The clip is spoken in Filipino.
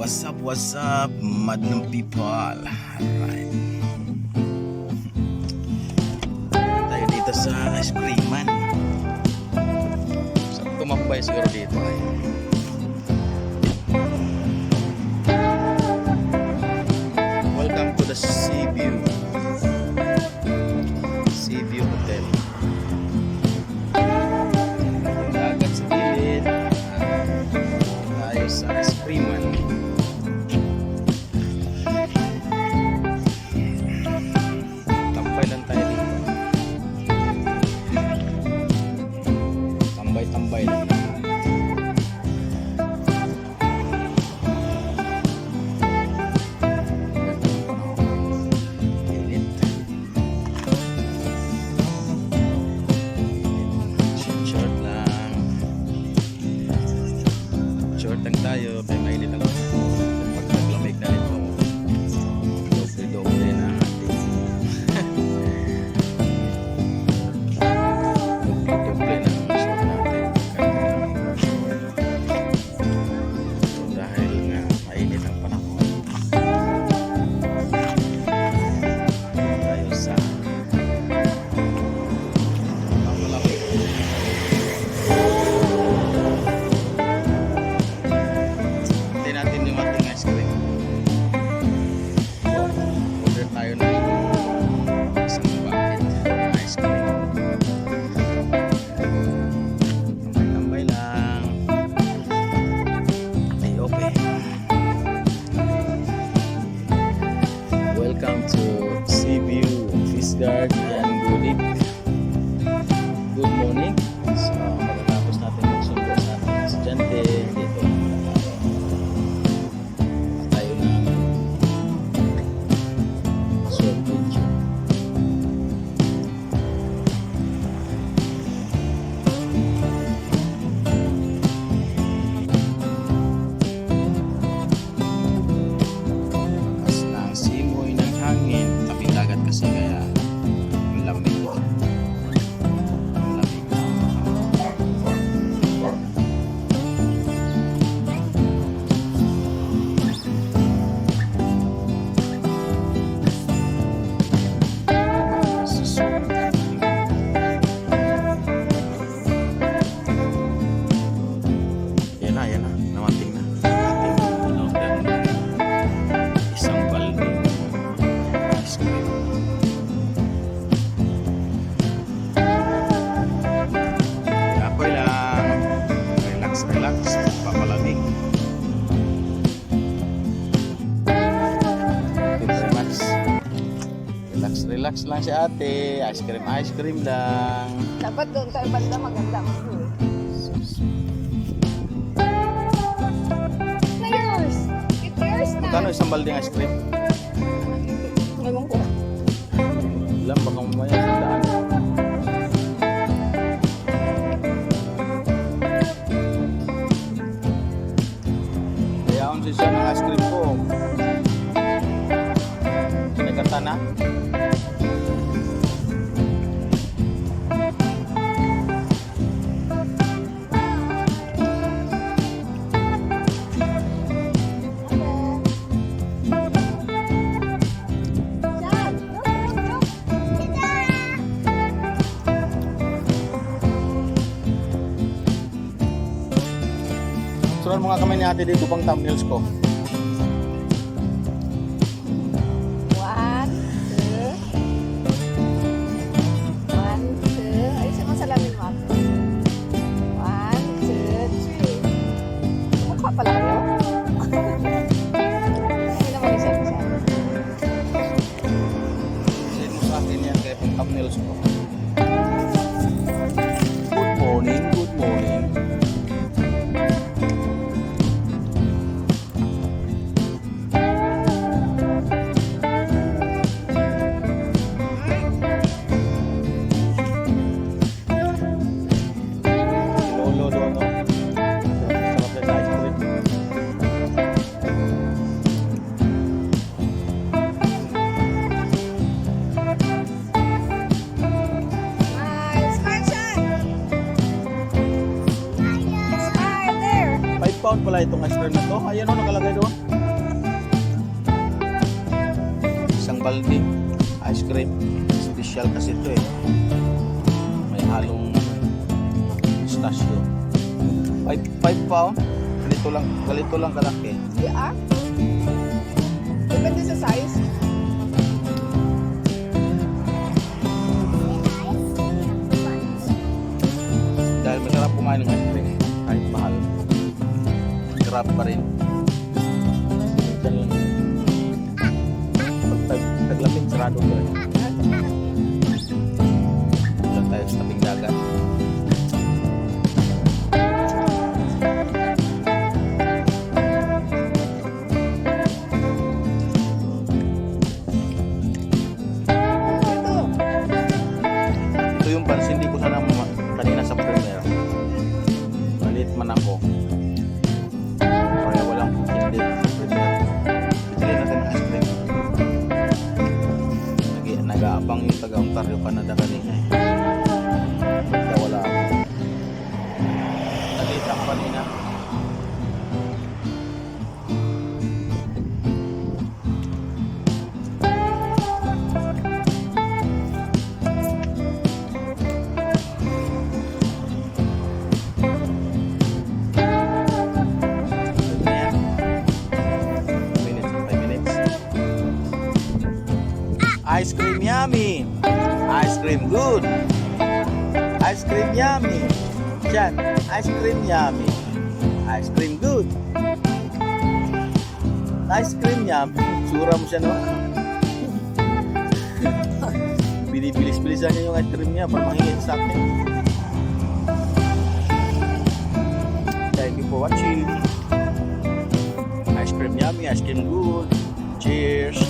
What's up, madam people? Alright. Tayo dito sa ice creaman. So, tumambay siguro dito ay. Welcome to the Seaview Hotel. Yung dagat sa gilid. Tayo sa ice creaman. Tambay lang. Init. Short lang. Short lang tayo. Kaya mainit lang. Pag naglamig na nito, doble na ating doble na. Welcome to Seaview Fish Garden and Gulip. Good morning. So, matatapos natin magsundo sa ating estudyante dito. Tayo na short video. Kasi kaya ang lamig ko. Ang lamig na. Yan na. Namating na. Isang balde. Ice cream. Relax, papalamig. Thank you very much. Relax lang si ate. Ice cream lang. Dapat doon tayo banda maganda. Na yours! It's yours na! Magkano isang balding ice cream? Ewan ko. Ilan baka mamaya sandaan. Siya ng ice cream ko. Kinagata na. Sunod mo nga kami ni ate dito pang thumbnails ko. 1, 2. Ayusin mo salamin mo. 1, 2, 3. Mukha pala kayo? Hindi naman isa ko sa akin. Send mo sa akin yan kaya pang thumbnails ko. Good morning. £5 pala itong ice cream na to. Ayan o, nakalagay doon. Isang balde ice cream. Special kasi ito eh. May halong pistachio. £5. Ganito lang kalaki. Yeah. Depende sa size. Dahil masarap kumain ng ice cream. Kahit mahal. Sarap pa rin. Minsan lang. Pag taglamig, sarado ko rin. Doon tayo sa tabing dagat. Ito. Ito yung pansin di ko sana kanina sa premiere. Malit man ako. Kaya walang hindi sa premiere. Bili natin ng ice cream. Nag-aabang yung taga Ontario, Canada kanina eh. Kaya wala ako. Nalit ako kanina. Ice cream yummy. Ice cream good. Ice cream yummy. Chan, ice cream yummy. Ice cream good. Ice cream yummy. Sura mo siya, no? Binibilis-bilisan niya yung ice cream niya para mahingin sa akin. Thank you for watching. Ice cream yummy. Ice cream good. Cheers.